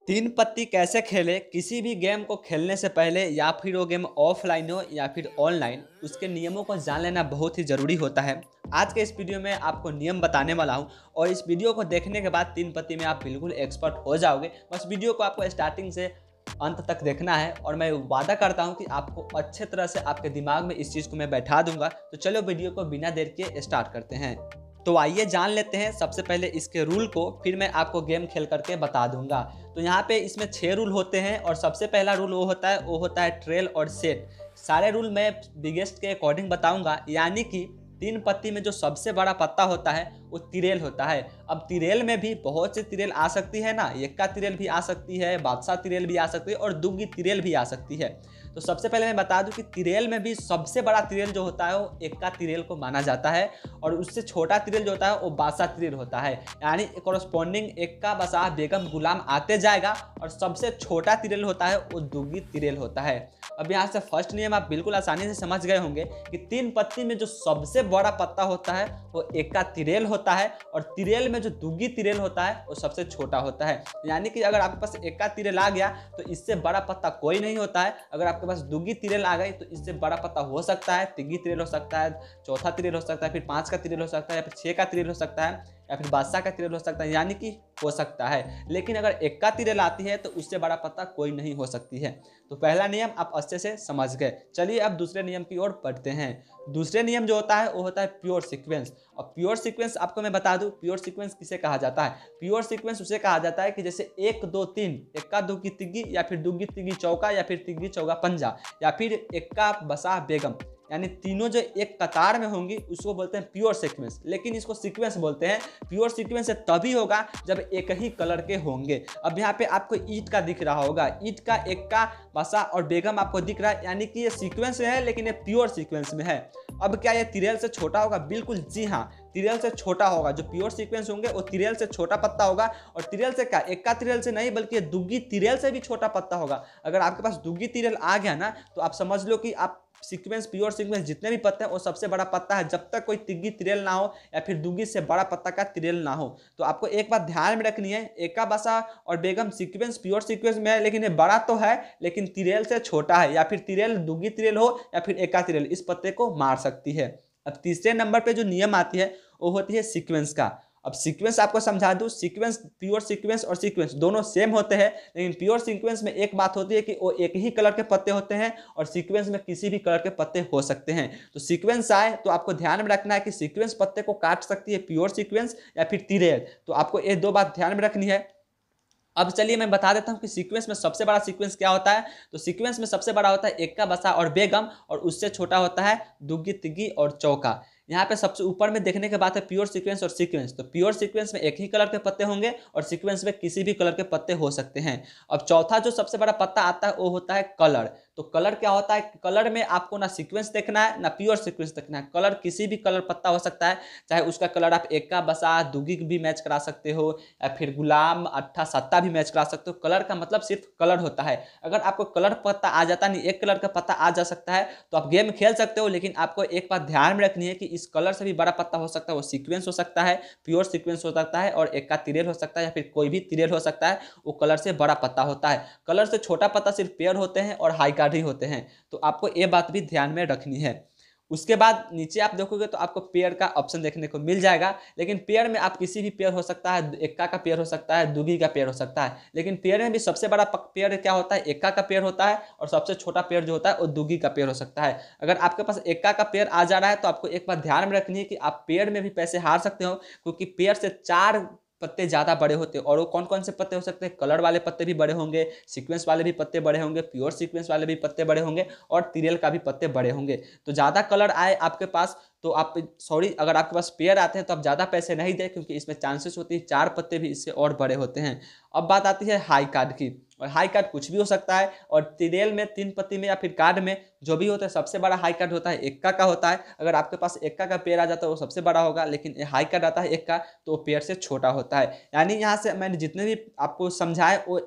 तीन पत्ती कैसे खेले किसी भी गेम को खेलने से पहले या फिर वो गेम ऑफलाइन हो या फिर ऑनलाइन उसके नियमों को जान लेना बहुत ही ज़रूरी होता है। आज के इस वीडियो में आपको नियम बताने वाला हूं और इस वीडियो को देखने के बाद तीन पत्ती में आप बिल्कुल एक्सपर्ट हो जाओगे। बस वीडियो को आपको स्टार्टिंग से अंत तक देखना है और मैं वादा करता हूं कि आपको अच्छे तरह से आपके दिमाग में इस चीज़ को मैं बैठा दूंगा। तो चलो वीडियो को बिना देर के स्टार्ट करते हैं। तो आइए जान लेते हैं सबसे पहले इसके रूल को, फिर मैं आपको गेम खेल करके बता दूंगा। तो यहाँ पे इसमें 6 रूल होते हैं और सबसे पहला रूल वो होता है ट्रेल और सेट। सारे रूल मैं बिगेस्ट के अकॉर्डिंग बताऊंगा, यानी कि तीन पत्ती में जो सबसे बड़ा पत्ता होता है वो तिरेल होता है। अब तिरेल में भी बहुत सी तिरेल आ सकती है ना, एक्का तिरेल भी आ सकती है, बादशाह तिरेल भी आ सकती है और दुग्गी तिरेल भी आ सकती है। तो सबसे पहले मैं बता दूं कि तिरेल में भी सबसे बड़ा तिरेल जो होता है वो एक्का तिरेल को माना जाता है और उससे छोटा तिरेल जो होता है वो बादशाह तिरेल होता है। यानी कॉरस्पॉन्डिंग एक्का बसाह बेगम गुलाम आते जाएगा और सबसे छोटा तिरेल होता है वो दुग्गी तिरेल होता है। अब यहाँ से फर्स्ट नियम आप बिल्कुल आसानी से समझ गए होंगे कि तीन पत्ती में जो सबसे बड़ा पत्ता होता है वो एक्का तिरेल होता है और तिरेल में जो दुग्गी तिरेल होता है वो सबसे छोटा होता है। यानी कि अगर आपके पास एक्का तिरेल आ गया तो इससे बड़ा पत्ता कोई नहीं होता है। अगर आपके पास दुग्गी तिरेल आ गई तो इससे बड़ा पत्ता हो सकता है तिग्गी तिरेल हो सकता है, चौथा तिरेल हो सकता है, फिर 5 का तिरेल हो सकता है या फिर 6 का तिरेल हो सकता है या फिर बादशाह का तिरेल हो सकता है, यानी कि हो सकता है। लेकिन अगर एक्का तिरेल आती है तो उससे बड़ा पत्ता कोई नहीं हो सकती है। तो पहला नियम आप अच्छे से समझ गए। चलिए अब दूसरे नियम की ओर बढ़ते हैं। दूसरे नियम जो होता है वो होता है प्योर सीक्वेंस। और प्योर सीक्वेंस आपको मैं बता दूं, प्योर सीक्वेंस किसे कहा जाता है। प्योर सीक्वेंस उसे कहा जाता है कि जैसे 1 2 3, एक्का दुग्गी तिग्गी या फिर दुग्गी तिग्गी चौका या फिर तिग्गी चौका पंजा या फिर एक्का बसाह बेगम, यानी तीनों जो एक कतार में होंगी उसको बोलते हैं प्योर सीक्वेंस। लेकिन इसको सीक्वेंस बोलते हैं। प्योर सीक्वेंस तभी होगा जब एक ही कलर के होंगे। अब यहाँ पे आपको ईट का दिख रहा होगा, ईट का एक्का बसा और बेगम आपको दिख रहा है, यानी कि ये सीक्वेंस है लेकिन ये प्योर सीक्वेंस में है। अब क्या ये तिरेल से छोटा होगा? बिल्कुल जी हाँ, तिरेल से छोटा होगा। जो प्योर सीक्वेंस होंगे वो तिरेल से छोटा पत्ता होगा और तिरेल से क्या, एक्का तिरेल से नहीं बल्कि दुग्गी तिरेल से भी छोटा पत्ता होगा। अगर आपके पास दुग्गी तिरेल आ गया ना तो आप समझ लो कि आप सीक्वेंस, प्योर सीक्वेंस जितने भी पत्ते हैं वो सबसे बड़ा पत्ता है, जब तक कोई तिग्गी तिरेल ना हो या फिर दुग्गी से बड़ा पत्ता का तिरेल ना हो। तो आपको एक बात ध्यान में रखनी है, एक्का बसा और बेगम सीक्वेंस प्योर सीक्वेंस में है लेकिन ये बड़ा तो है लेकिन तिरेल से छोटा है, या फिर तिरेल दुग्गी तिरेल हो या फिर एक्का तिरेल इस पत्ते को मार सकती है। अब तीसरे नंबर पे जो नियम आती है वो होती है सीक्वेंस का। अब सीक्वेंस आपको समझा दूं, सीक्वेंस, प्योर सीक्वेंस और सीक्वेंस दोनों सेम होते हैं, लेकिन प्योर सीक्वेंस में एक बात होती है कि वो एक ही कलर के पत्ते होते हैं और सीक्वेंस में किसी भी कलर के पत्ते हो सकते हैं। तो सीक्वेंस आए तो आपको ध्यान में रखना है कि सीक्वेंस पत्ते को काट सकती है प्योर सीक्वेंस या फिर तिरेल। तो आपको ये दो बात ध्यान में रखनी है। अब चलिए मैं बता देता हूं कि सीक्वेंस में सबसे बड़ा सीक्वेंस क्या होता है। तो सीक्वेंस में सबसे बड़ा होता है एक्का बसा और बेगम और उससे छोटा होता है दुग्गी तिग्गी और चौका। यहाँ पे सबसे ऊपर में देखने के बाद है प्योर सीक्वेंस और सीक्वेंस। तो प्योर सीक्वेंस में एक ही कलर के पत्ते होंगे और सीक्वेंस में किसी भी कलर के पत्ते हो सकते हैं। अब चौथा जो सबसे बड़ा पत्ता आता है वो होता है कलर। तो कलर क्या होता है, कलर में आपको ना सीक्वेंस देखना है ना प्योर सीक्वेंस देखना है। कलर किसी भी कलर पत्ता हो सकता है, चाहे उसका कलर आप एक्का बसा दुग्गी भी मैच करा सकते हो या फिर गुलाम अट्ठा सत्ता भी मैच करा सकते हो। कलर का मतलब सिर्फ कलर होता है। अगर आपको कलर पत्ता आ जाता नहीं, एक कलर का पत्ता आ जा सकता है तो आप गेम खेल सकते हो, लेकिन आपको एक बात ध्यान में रखनी है कि इस कलर से भी बड़ा पत्ता हो सकता है, वो सीक्वेंस हो सकता है, प्योर सीक्वेंस हो सकता है और एक्का तिरेल हो सकता है या फिर कोई भी तिरेल हो सकता है, वो कलर से बड़ा पत्ता होता है। कलर से छोटा पत्ता सिर्फ पेयर होते हैं और हाई कार्ड ही होते हैं। तो आपको ये बात भी ध्यान में रखनी है। उसके बाद नीचे आप देखोगे तो आपको पेयर का ऑप्शन देखने को मिल जाएगा, लेकिन पेयर में आप किसी भी पेयर हो सकता है, एक्का का पेयर हो सकता है, दुगी का पेयर हो सकता है। लेकिन पेयर में भी सबसे बड़ा पेयर क्या होता है, एक्का का पेयर होता है और सबसे छोटा पेयर जो होता है वो दुगी का पेयर हो सकता है। अगर आपके पास एक्का का पेयर आ जा रहा है तो आपको एक बात ध्यान में रखनी है कि आप पेयर में भी पैसे हार सकते हो, क्योंकि पेयर से 4 पत्ते ज़्यादा बड़े होते हैं। और वो कौन कौन से पत्ते हो सकते हैं, कलर वाले पत्ते भी बड़े होंगे, सीक्वेंस वाले भी पत्ते बड़े होंगे, प्योर सीक्वेंस वाले भी पत्ते बड़े होंगे और तिरेल का भी पत्ते बड़े होंगे। तो ज़्यादा कलर आए आपके पास तो आप सॉरी, अगर आपके पास पेयर आते हैं तो आप ज़्यादा पैसे नहीं दें, क्योंकि इसमें चांसेस होती है 4 पत्ते भी इससे और बड़े होते हैं। अब बात आती है हाई कार्ड की, और हाई कार्ड कुछ भी हो सकता है और तिरेल में तीन पत्ती में या फिर कार्ड में जो भी होता है सबसे बड़ा हाई कार्ड होता है एक्का का होता है। अगर आपके पास एक्का का पेयर आ जाता है वो सबसे बड़ा होगा, लेकिन हाई कार्ड आता है एक्का तो वो पेयर से छोटा होता है। यानी यहाँ से मैंने जितने भी आपको समझाए वो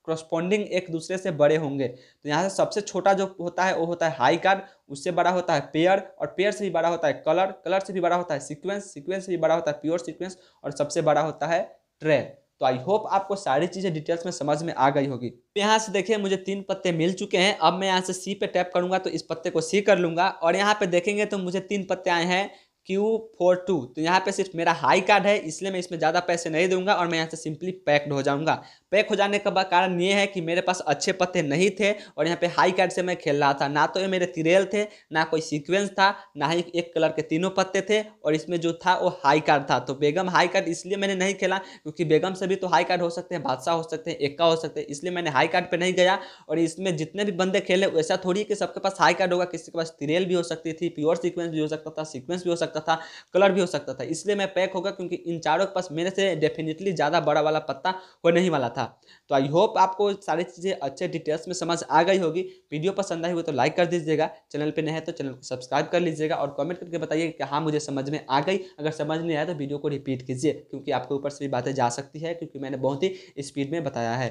करस्पॉन्डिंग एक दूसरे से बड़े होंगे। तो यहाँ से सबसे छोटा जो होता है वो होता है हाई कार्ड, उससे बड़ा होता है पेयर और पेयर से भी बड़ा होता है कलर, कलर से भी बड़ा होता है सीक्वेंस, सीक्वेंस से भी बड़ा होता है प्योर सीक्वेंस और सबसे बड़ा होता है ट्रेल। तो आई होप आपको सारी चीज़ें डिटेल्स में समझ में आ गई होगी। यहाँ से देखिए मुझे 3 पत्ते मिल चुके हैं। अब मैं यहाँ से सी पे टैप करूँगा तो इस पत्ते को सी कर लूँगा और यहाँ पे देखेंगे तो मुझे 3 पत्ते आए हैं Q42। तो यहाँ पे सिर्फ मेरा हाई कार्ड है, इसलिए मैं इसमें ज़्यादा पैसे नहीं दूंगा और मैं यहाँ से सिंपली पैक्ड हो जाऊँगा। पैक हो जाने का कारण ये है कि मेरे पास अच्छे पत्ते नहीं थे और यहाँ पे हाई कार्ड से मैं खेल रहा था। ना तो ये मेरे तिरेल थे, ना कोई सीक्वेंस था, ना ही एक कलर के तीनों पत्ते थे और इसमें जो था वो हाई कार्ड था। तो बेगम हाई कार्ड इसलिए मैंने नहीं खेला क्योंकि बेगम से भी तो हाई कार्ड हो सकते हैं, बादशाह हो सकते हैं, एक्का हो सकते हैं, इसलिए मैंने हाई कार्ड पर नहीं गया। और इसमें जितने भी बंदे खेले वैसा थोड़ी कि सबके पास हाई कार्ड होगा, किसी के पास तिरेल भी हो सकती थी, प्योर सीक्वेंस भी हो सकता था, सीक्वेंस भी हो सकता था, कलर भी हो सकता था। इसलिए मैं पैक होगा क्योंकि इन चारों के पास मेरे से डेफिनेटली ज़्यादा बड़ा वाला पत्ता होने ही वाला था। तो आई होप आपको सारी चीज़ें अच्छे डिटेल्स में समझ आ गई होगी। वीडियो पसंद आई हो तो लाइक कर दीजिएगा, चैनल पे नए हैं तो चैनल को सब्सक्राइब कर लीजिएगा और कमेंट करके बताइए कि हाँ मुझे समझ में आ गई। अगर समझ नहीं आया तो वीडियो को रिपीट कीजिए क्योंकि आपके ऊपर से भी बातें जा सकती है, क्योंकि मैंने बहुत ही स्पीड में बताया है।